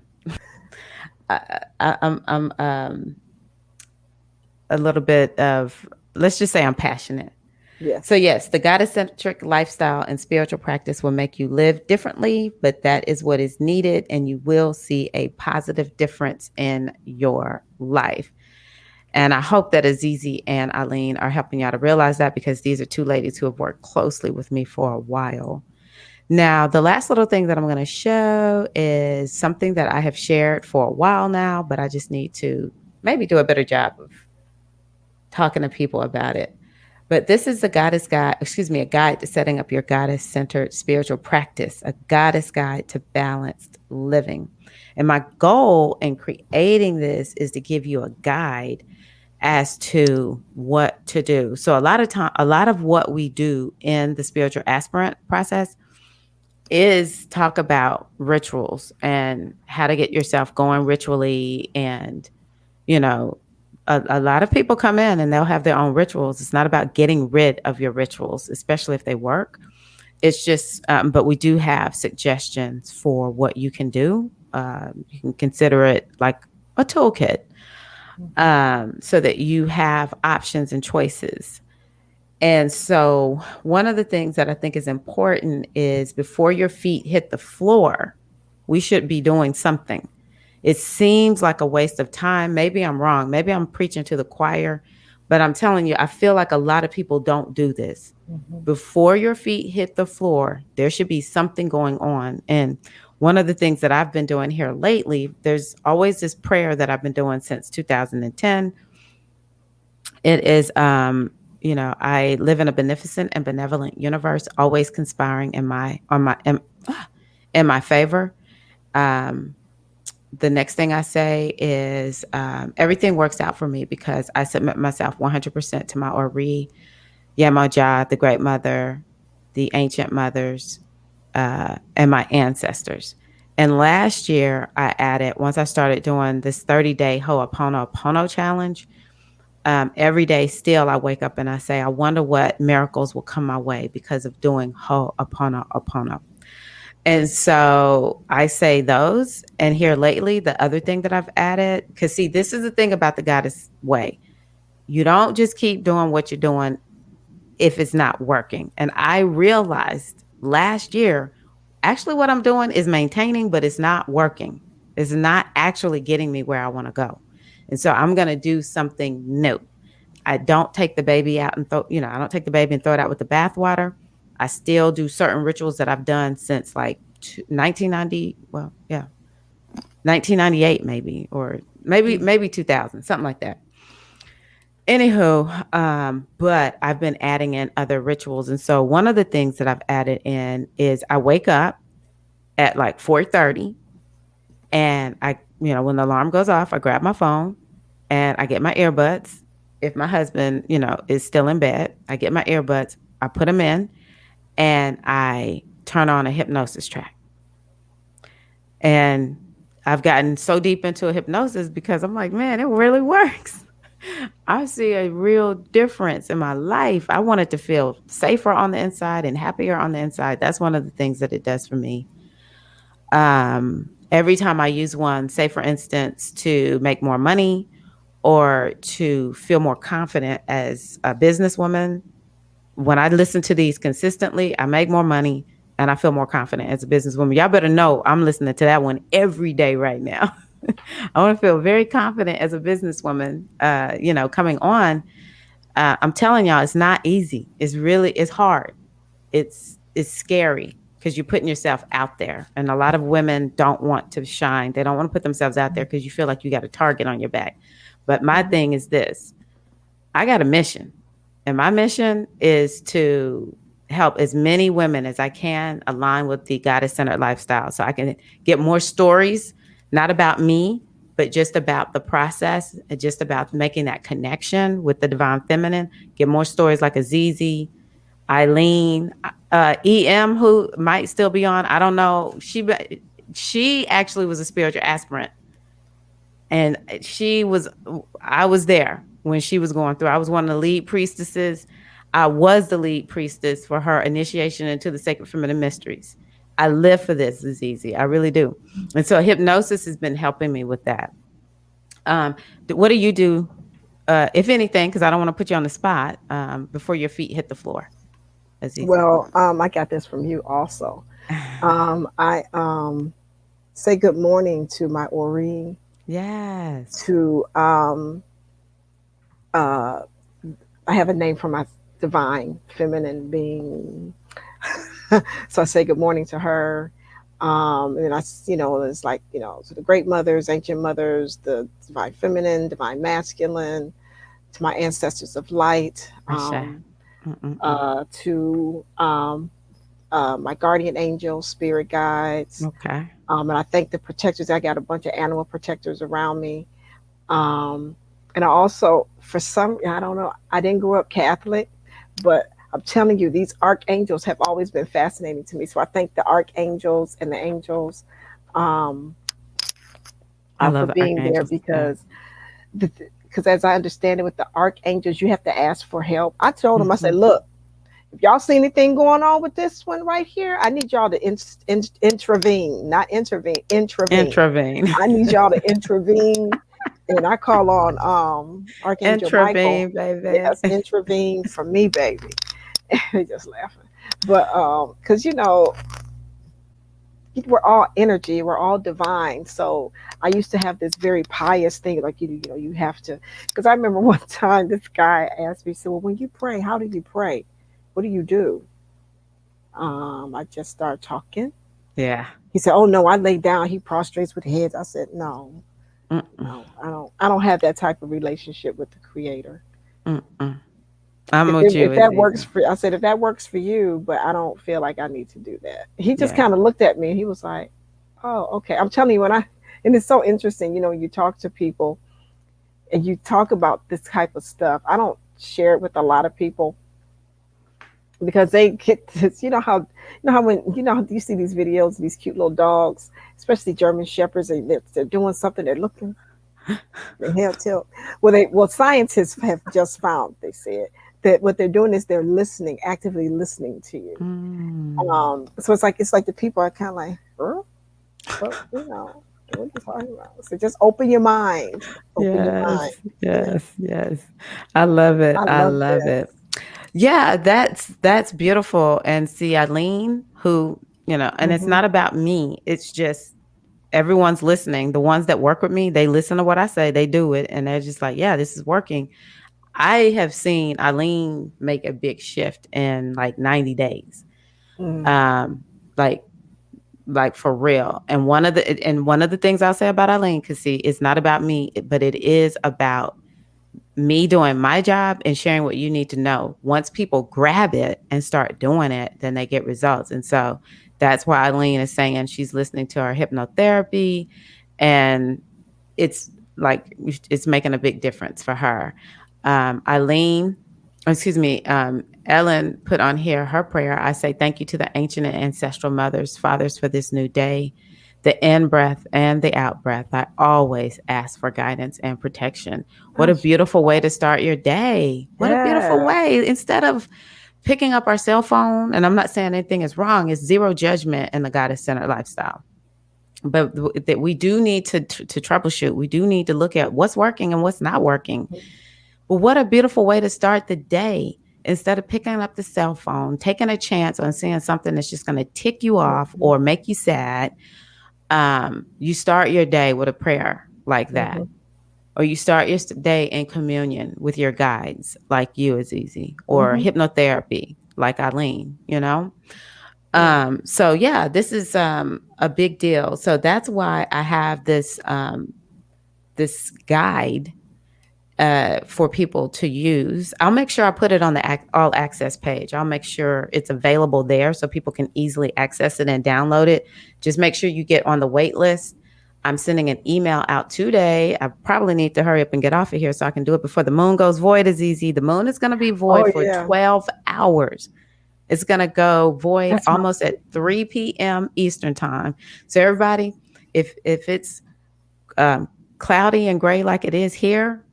I'm a little bit of, let's just say I'm passionate. So, Yes. yes, the goddess centric lifestyle and spiritual practice will make you live differently, but that is what is needed, and you will see a positive difference in your life. And I hope that Azizi and Eileen are helping y'all to realize that, because these are two ladies who have worked closely with me for a while. Now, the last little thing that I'm going to show is something that I have shared for a while now, but I just need to maybe do a better job of talking to people about it. But this is a guide to setting up your goddess centered spiritual practice, a goddess guide to balanced living. And my goal in creating this is to give you a guide as to what to do. So a lot of what we do in the spiritual aspirant process is talk about rituals and how to get yourself going ritually. And you know, a lot of people come in and they'll have their own rituals. It's not about getting rid of your rituals, especially if they work. It's just, but we do have suggestions for what you can do. You can consider it like a toolkit, Mm-hmm. so that you have options and choices. And so, one of the things that I think is important is before your feet hit the floor, we should be doing something. It seems like a waste of time. Maybe I'm wrong. Maybe I'm preaching to the choir, but I'm telling you, I feel like a lot of people don't do this. Mm-hmm. Before your feet hit the floor, there should be something going on. And one of the things that I've been doing here lately, there's always this prayer that I've been doing since 2010. It is, I live in a beneficent and benevolent universe, always conspiring in my favor. Um, the next thing I say is, everything works out for me because I submit myself 100% to my Ori, Yamaja, the Great Mother, the ancient mothers, and my ancestors. And last year, I added, once I started doing this 30-day Ho'oponopono challenge, every day still I wake up and I say, I wonder what miracles will come my way because of doing Ho'oponopono. And so I say those. And here lately, the other thing that I've added, because see, this is the thing about the goddess way. You don't just keep doing what you're doing if it's not working. And I realized last year, actually, what I'm doing is maintaining, but it's not working. It's not actually getting me where I want to go. And so I'm going to do something new. I don't take the baby out and I don't take the baby and throw it out with the bathwater. I still do certain rituals that I've done since like 1990. Well, yeah, 1998 maybe, or maybe 2000, something like that. Anywho, but I've been adding in other rituals, and so one of the things that I've added in is I wake up at like 4:30, and when the alarm goes off, I grab my phone and I get my earbuds. If my husband, is still in bed, I get my earbuds, I put them in, and I turn on a hypnosis track. And I've gotten so deep into a hypnosis because I'm like, man, it really works. I see a real difference in my life. I wanted to feel safer on the inside and happier on the inside. That's one of the things that it does for me. Every time I use one, say for instance, to make more money or to feel more confident as a businesswoman, when I listen to these consistently, I make more money and I feel more confident as a businesswoman. Y'all better know I'm listening to that one every day right now. I want to feel very confident as a businesswoman, coming on. I'm telling y'all, it's not easy. It's hard. It's scary because you're putting yourself out there. And a lot of women don't want to shine. They don't want to put themselves out there because you feel like you got a target on your back. But my Mm-hmm. thing is this: I got a mission. And my mission is to help as many women as I can align with the goddess centered lifestyle so I can get more stories, not about me, but just about the process, and just about making that connection with the divine feminine. Get more stories like Azizi, Eileen, EM, who might still be on. I don't know. She actually was a spiritual aspirant, and I was there when she was going through. I was one of the lead priestesses. I was the lead priestess for her initiation into the sacred feminine mysteries. I live for this, Azizi. I really do. And so hypnosis has been helping me with that. Um, what do you do, if anything? Because I don't want to put you on the spot, before your feet hit the floor, Azizi. Well, I got this from you also. I say good morning to my Ori, Yes. to uh, I have a name for my divine feminine being. So I say good morning to her. And it's like, to the great mothers, ancient mothers, the divine feminine, divine masculine, to my ancestors of light, Asha. Mm-mm-mm. to my guardian angels, spirit guides. Okay. And I thank the protectors. I got a bunch of animal protectors around me. Um, and I also, for some, I don't know, I didn't grow up Catholic, but I'm telling you, these archangels have always been fascinating to me. So I thank the archangels and the angels, um, I for love the being there, archangels. Yeah. because as I understand it with the archangels, you have to ask for help. I told them, I said, Mm-hmm. look, if y'all see anything going on with this one right here, I need y'all to intervene, not intervene, intervene. Intravene. I need y'all to intervene. And I call on Archangel Michael. Intravene, baby. Yes, intervene for me, baby. They just laughing. But because we're all energy, we're all divine. So I used to have this very pious thing, like you have to. Because I remember one time this guy asked me, so well, when you pray, how do you pray? What do you do? I just start talking. Yeah. He said, "Oh no, I lay down." He prostrates with heads. I said, "No, Mm-mm. no, I don't. I don't have that type of relationship with the Creator. Mm-mm. I'm If with you, if that works Azizi. for," I said, "if that works for you, but I don't feel like I need to do that." He just Yeah. kind of looked at me and he was like, "Oh, okay." I'm telling you, and it's so interesting. You talk to people and you talk about this type of stuff. I don't share it with a lot of people because they get this. You know how when you see these videos, these cute little dogs, especially German shepherds, and they're doing something, they're looking. They have tilt. Well, scientists have just found, they said, that what they're doing is they're listening, actively listening to you. Mm. So it's like the people are kind of like, huh? What, what are you talking about? So just open your mind. Open your Yes. mind. Yeah. Yes. Yes. I love it. I I love love this. it. Yeah, that's beautiful. And see, Eileen, who, and it's Hmm. not about me. It's just everyone's listening. The ones that work with me, they listen to what I say, they do it, and they're just like, yeah, this is working. I have seen Eileen make a big shift in like 90 days. Mm. Um, like for real. And one of the things I'll say about Eileen, because see, it's not about me, but it is about me doing my job and sharing what you need to know. Once people grab it and start doing it, then they get results. And so that's why Eileen is saying she's listening to our hypnotherapy, and it's like it's making a big difference for her. Eileen, excuse me, Ellen put on here her prayer. I say thank you to the ancient and ancestral mothers, fathers for this new day, the in breath and the out breath. I always ask for guidance and protection. What a Gosh, beautiful way to start your day. What a beautiful yes. way. Instead of picking up our cell phone, and I'm not saying anything is wrong, it's zero judgment in the goddess centered lifestyle. But that we do need to troubleshoot. We do need to look at what's working and what's not working. But what a beautiful way to start the day. Instead of picking up the cell phone, taking a chance on seeing something that's just going to tick you off Hmm. or make you sad, you start your day with a prayer like that. Hmm. Or you start your day in communion with your guides, like you, Azizi, or Hmm. hypnotherapy, like Eileen. Yeah. So yeah, this is a big deal. So that's why I have this guide for people to use. I'll make sure I put it on the all access page. I'll make sure it's available there so people can easily access it and download it. Just make sure you get on the wait list. I'm sending an email out today. I probably need to hurry up and get off of here so I can do it before the moon goes void, Azizi. The moon is going to be Oh void for yeah, 12 hours. It's going to go void that's my almost at 3 p.m. Eastern time. So everybody, if it's cloudy and gray like it is here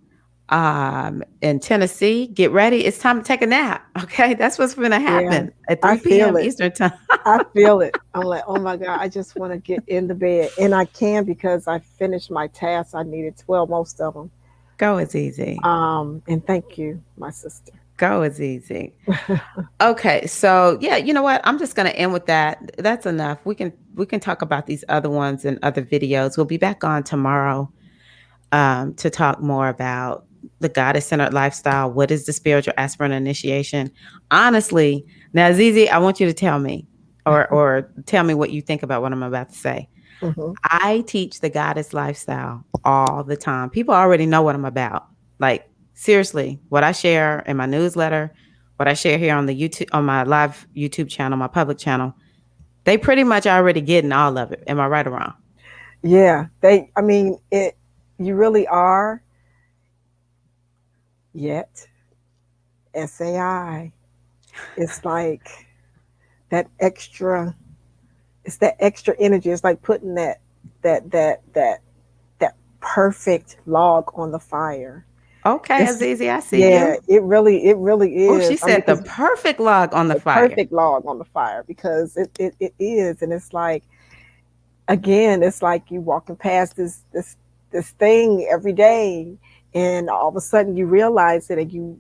in Tennessee, get ready. It's time to take a nap. Okay, that's what's going to yeah. happen at I 3 feel p.m. it. Eastern time. I feel it. I'm like, oh my God, I just want to get in the bed. And I can because I finished my tasks. I needed 12, most of them. Go, it's easy. And thank you, my sister. Go, it's easy. Okay, so yeah, you know what? I'm just going to end with that. That's enough. We can talk about these other ones in other videos. We'll be back on tomorrow to talk more about the goddess centered lifestyle. What is the spiritual aspirant initiation? Honestly, now Zizi, I want you to tell me, or tell me what you think about what I'm about to say. Hmm. I teach the goddess lifestyle all the time. People already know what I'm about. Like seriously, what I share in my newsletter, what I share here on the YouTube on my live YouTube channel, my public channel, they pretty much already getting all of it. Am I right or wrong? Yeah, I mean, you really are yet. SAI. It's like that extra, it's that extra energy. It's like putting that perfect log on the fire. Okay, It's Azizi, I see yeah, you. it really Oh, she is. I mean, said the because perfect log on the the fire. perfect log on the fire because it is, and it's like again, it's like you walking past this thing every day, and all of a sudden you realize it, and you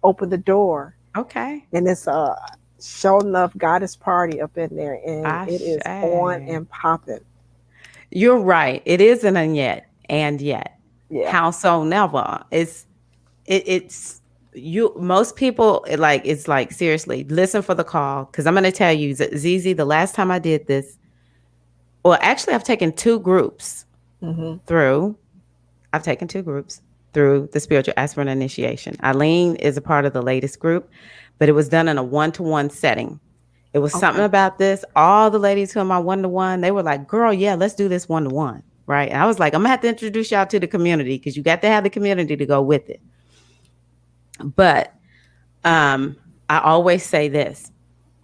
open the door, Okay. and it's a show enough goddess party up in there, and it is on Ashe. and popping. You're right. It isn't a yet and yet. Yeah. How so never? It's you most people it's like seriously listen for the call because I'm going to tell you Zizi, the last time I did this, well actually Hmm. through I've taken two groups through the spiritual aspirant initiation. Eileen is a part of the latest group, but it was done in a one-to-one setting. It was something Okay. about this. All the ladies who are my one-to-one, they were like, girl, yeah, let's do this one-to-one. Right. And I was like, I'm gonna have to introduce y'all to the community because you got to have the community to go with it. But um, I always say this.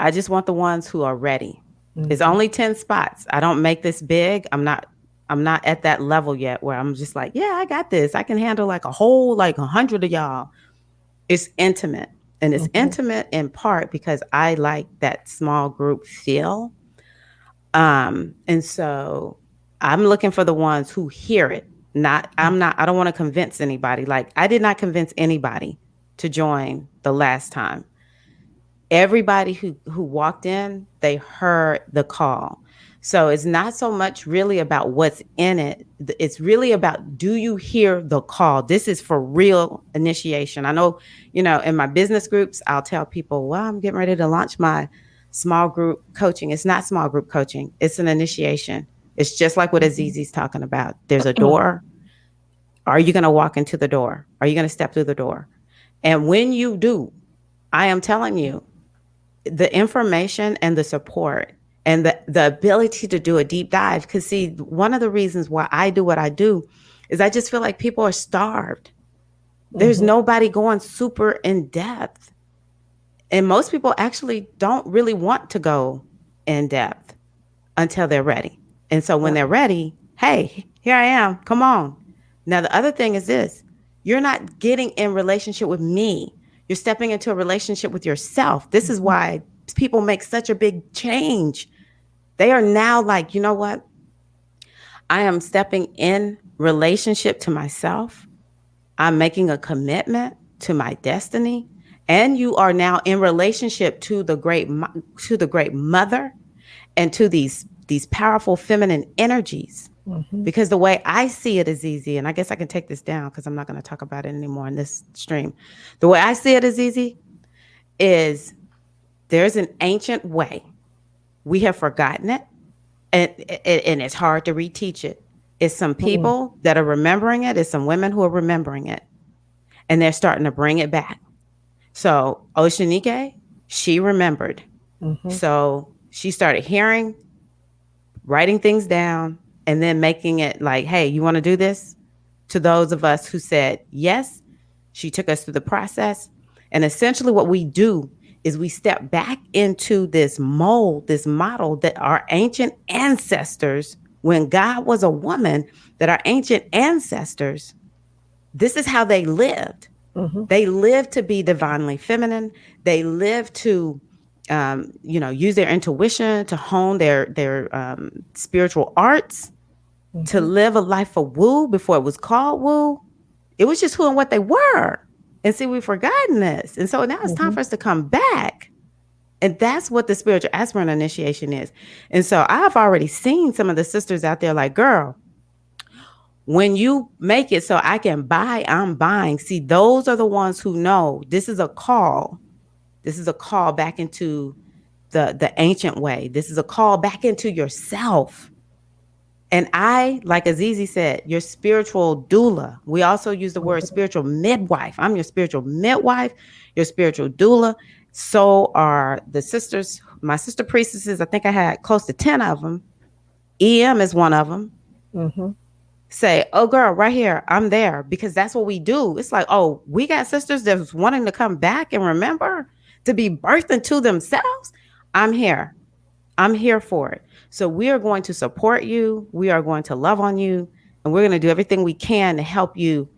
I just want the ones who are ready. It's Hmm. only 10 spots. I don't make this big. I'm not at that level yet where I'm just like, yeah, I got this. I can handle like a whole like 100 of y'all. It's intimate. And it's Hmm. intimate in part because I like that small group feel. And so I'm looking for the ones who hear it. I don't want to convince anybody. Like I did not convince anybody to join the last time. Everybody who walked in, they heard the call. So it's not so much really about what's in it. It's really about, do you hear the call? This is for real initiation. I know, in my business groups, I'll tell people, well, I'm getting ready to launch my small group coaching. It's not small group coaching. It's an initiation. It's just like what Azizi's talking about. There's a door. Are you going to walk into the door? Are you going to step through the door? And when you do, I am telling you, the information and the support and the ability to do a deep dive. Because, see, one of the reasons why I do what I do is I just feel like people are starved. There's Hmm. nobody going super in depth. And most people actually don't really want to go in depth until they're ready. And so when Yeah. they're ready, hey, here I am. Come on. Now, the other thing is this: you're not getting in relationship with me. You're stepping into a relationship with yourself. This is Hmm. why people make such a big change. They are now like, you know what? I am stepping in relationship to myself. I'm making a commitment to my destiny. And you are now in relationship to the great mother and to these powerful feminine energies. Hmm. Because the way I see it is easy, and I guess I can take this down because I'm not going to talk about it anymore in this stream. The way I see it is easy is there's an ancient way. We have forgotten it, and it's hard to reteach it. It's some Hmm. people that are remembering it. It's some women who are remembering it, and they're starting to bring it back. So Oshanike, she remembered. Hmm. So she started hearing, writing things down, and then making it like, hey, you want to do this? To those of us who said yes, she took us through the process. And essentially, what we do is we step back into this mold, this model that our ancient ancestors, when God was a woman, that our ancient ancestors, this is how they lived. Mm-hmm. They lived to be divinely feminine. They lived to, use their intuition to hone their spiritual arts, to Mm-hmm. live a life of woo before it was called woo. It was just who and what they were. And see, we've forgotten this. And so now it's time Mm-hmm. for us to come back. And that's what the spiritual aspirant initiation is. And so I've already seen some of the sisters out there like, girl, when you make it so I can buy, I'm buying. See, those are the ones who know this is a call. This is a call back into the ancient way. This is a call back into yourself. And I, like Azizi said, your spiritual doula. We also use the word Mm-hmm. spiritual midwife. I'm your spiritual midwife, your spiritual doula. So are the sisters, my sister priestesses. I think I had close to 10 of them. EM is one of them. Mm-hmm. Say, oh, girl, right here, I'm there, because that's what we do. It's like, oh, we got sisters that's wanting to come back and remember to be birthed into themselves. I'm here. I'm here for it. So we are going to support you. We are going to love on you. And we're going to do everything we can to help you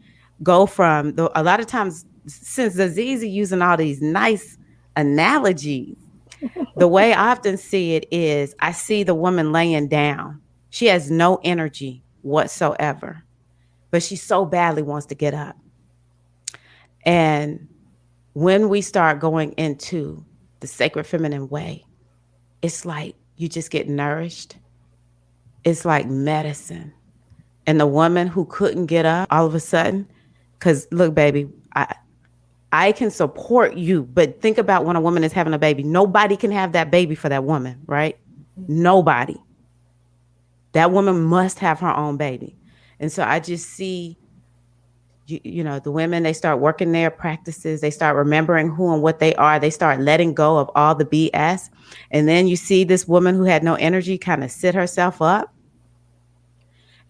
go from a lot of times, since Azizi using all these nice analogies, the way I often see it is I see the woman laying down. She has no energy whatsoever, but she so badly wants to get up. And when we start going into the sacred feminine way, it's like you just get nourished. It's like medicine. And the woman who couldn't get up all of a sudden, because look, baby, I can support you, but think about when a woman is having a baby. Nobody can have that baby for that woman, right? Nobody. That woman must have her own baby. And so I just see, the women, they start working their practices. They start remembering who and what they are. They start letting go of all the BS. And then you see this woman who had no energy kind of sit herself up.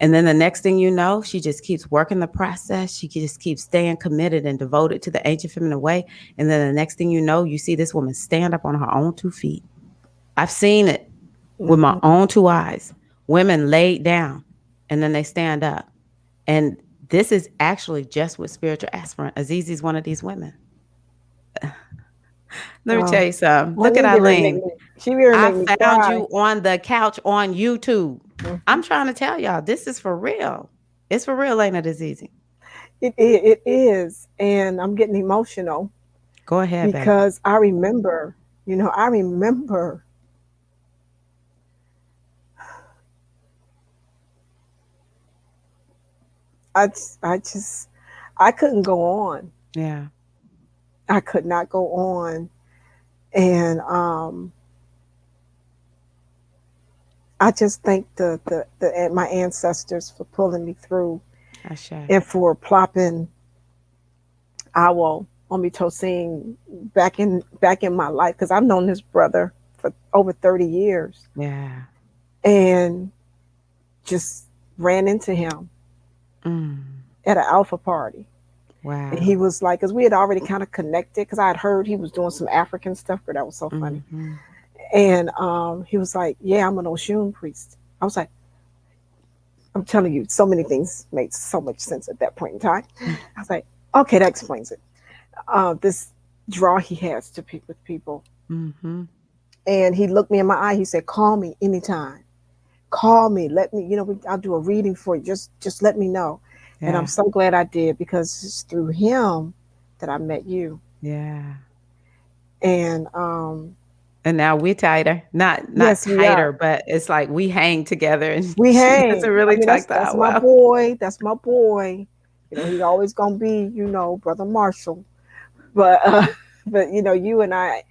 And then the next thing you know, she just keeps working the process. She just keeps staying committed and devoted to the ancient feminine way. And then the next thing you know, you see this woman stand up on her own 2 feet. I've seen it with my Mm-hmm. own 2 eyes. Women laid down and then they stand up. And this is actually just with spiritual aspirant. Azizi is one of these women. Let me tell Oh, you something. Look at Monique get ready to make Eileen. me. She be ready to I make me found cry. you on the couch on YouTube. Mm-hmm. I'm trying to tell y'all, this is for real. It's for real, ain't it, Azizi? It is, and I'm getting emotional Go ahead, baby. because I remember. I remember. I just, I couldn't go on. Yeah. I could not go on, and I just thank my ancestors for pulling me through Ashe. and for plopping owl on me seeing back in my life, because I've known this brother for over 30 years Yeah. and just ran into him Mm. at an alpha party. And he Wow. was like, because we had already kind of connected, because I had heard he was doing some African stuff, but that was so funny. Mm-hmm. And he was like, yeah, I'm an Oshun priest. I was like, I'm telling you, so many things made so much sense at that point in time. I was like, okay, that explains it. This draw he has to with people. Mm-hmm. And he looked me in my eye. He said, call me anytime. Call me. Let me, I'll do a reading for you. Just let me know. And I'm Yeah. so glad I did, because it's through him that I met you. Yeah. And And now we tighter. Not yes, we tighter, are. but it's like we hang together and We she hang. doesn't I really mean, talk to that's our my well. boy. That's my boy. He's always gonna be, Brother Marshall. But but you and I,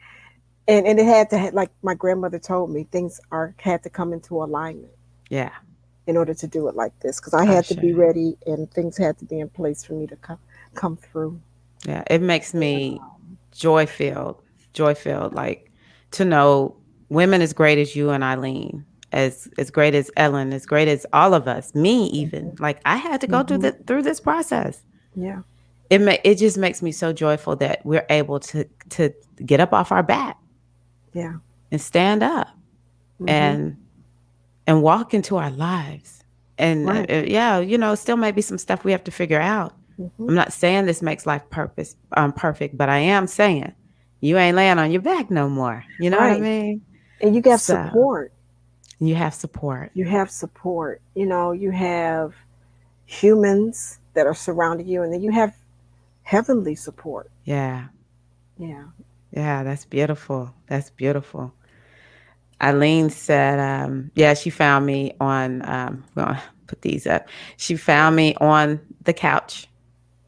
and it had to, like my grandmother told me, things are had to come into alignment Yeah. in order to do it like this, because I had to be Ashe. ready and things had to be in place for me to come through. Yeah. It makes me joy filled, like to know women as great as you and Eileen. as great as Ellen, as great as all of us, me even. Like I had to go through Mm-hmm. through this process. Yeah. It just makes me so joyful that we're able to get up off our back Yeah. and stand up Mm-hmm. and walk into our lives. And Right. yeah, you know, still maybe some stuff we have to figure out. Mm-hmm. I'm not saying this makes life purpose perfect, but I am saying you ain't laying on your back no more. You know what I Right. mean? And you got So support. you have support. You have support. You know, you have humans that are surrounding you, and then you have heavenly support. Yeah. Yeah. Yeah, that's beautiful. That's beautiful. Eileen said, yeah, she found me on, I'm going to put these up. She found me on the couch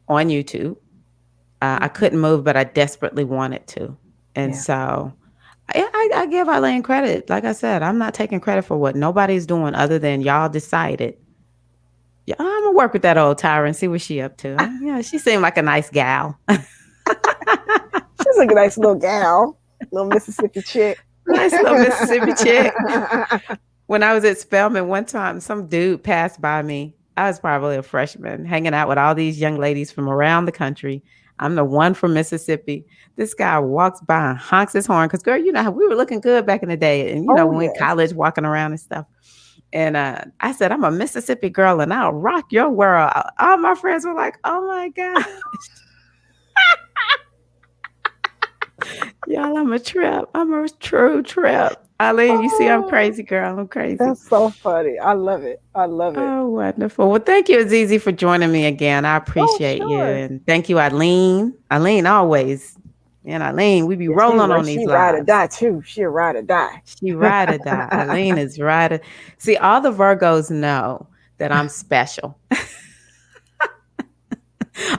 on YouTube. I Mm-hmm. couldn't move, but I desperately wanted to. And Yeah. so I give Eileen credit. Like I said, I'm not taking credit for what nobody's doing other than y'all decided. Yeah, I'm going to work with that old Tyra and see what she up to. Yeah, she seemed like a nice gal. She's a nice little gal, little Mississippi chick. Nice little Mississippi chick. When I was at Spelman one time, some dude passed by me. I was probably a freshman, hanging out with all these young ladies from around the country. I'm the one from Mississippi. This guy walks by and honks his horn because, girl, you know how we were looking good back in the day, and you know Oh when we in yes. college, walking around and stuff. And I said, I'm a Mississippi girl, and I'll rock your world. All my friends were like, "Oh my god, y'all, I'm a trip. I'm a true trip." Eileen, you see, I'm Oh, crazy, girl. I'm crazy. that's so funny. I love it. I love it. Oh, wonderful. Well, thank you, Azizi, for joining me again. I Oh, appreciate you. sure. And thank you, Eileen. Eileen, always. And Eileen, we be Yeah, rolling on these she ride or lives. die too. She ride or die. She ride or die. Eileen is ride or... See, all the Virgos know that I'm special.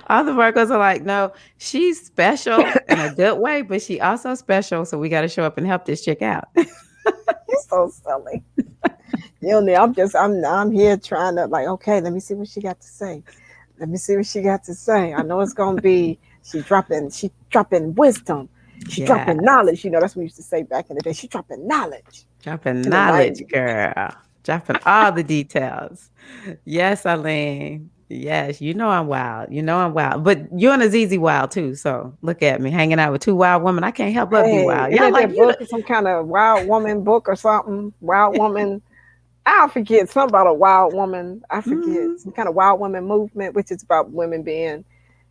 All the Virgos are like, no, she's special in a good way, but she also special. So we got to show up and help this chick out. You're so silly. You know, I'm here trying to like, okay, let me see what she got to say. Let me see what she got to say. I know it's gonna be she dropping wisdom. She Yeah. dropping knowledge. You know, that's what we used to say back in the day. She dropping knowledge Dropping in the knowledge, 90s. girl. Dropping all the details. Yes, Eileen. Yes, you know I'm wild. You know I'm wild. But you and Azizi wild too. So look at me hanging out with two wild women. I can't help but be Hey, wild. isn't Y'all that like that you know. book? Some kind of wild woman book or something? Wild woman. I forget something about a wild woman. I forget Mm, some kind of wild woman movement, which is about women being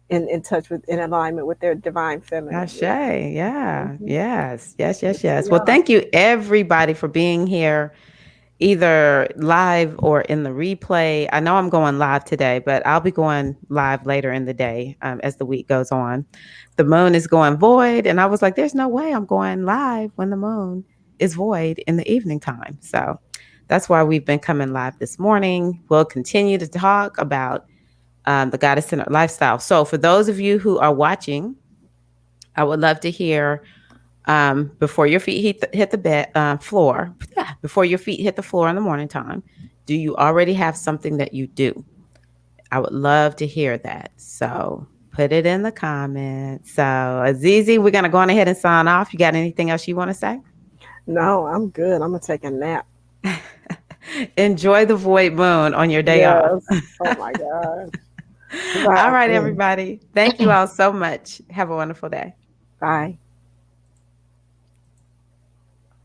in touch with in alignment with their divine feminine. Ashe. Yeah. Yeah. Hmm. Yes. Yes. Yes. Yes, Yes. we Well, are. thank you everybody for being here, either live or in the replay. I know I'm going live today, but I'll be going live later in the day as the week goes on. The moon is going void, and I was like, "There's no way I'm going live when the moon is void in the evening time." So that's why we've been coming live this morning. We'll continue to talk about the goddess centered lifestyle. So for those of you who are watching, I would love to hear before your feet hit the bed floor, yeah, before your feet hit the floor in the morning time, do you already have something that you do? I would love to hear that. So put it in the comments. So Azizi, we're gonna go on ahead and sign off. You got anything else you want to say? No, I'm good. I'm gonna take a nap. Enjoy the void moon on your day off. Yes. Oh my God. Bye. All right, everybody. Thank you all so much. Have a wonderful day. Bye.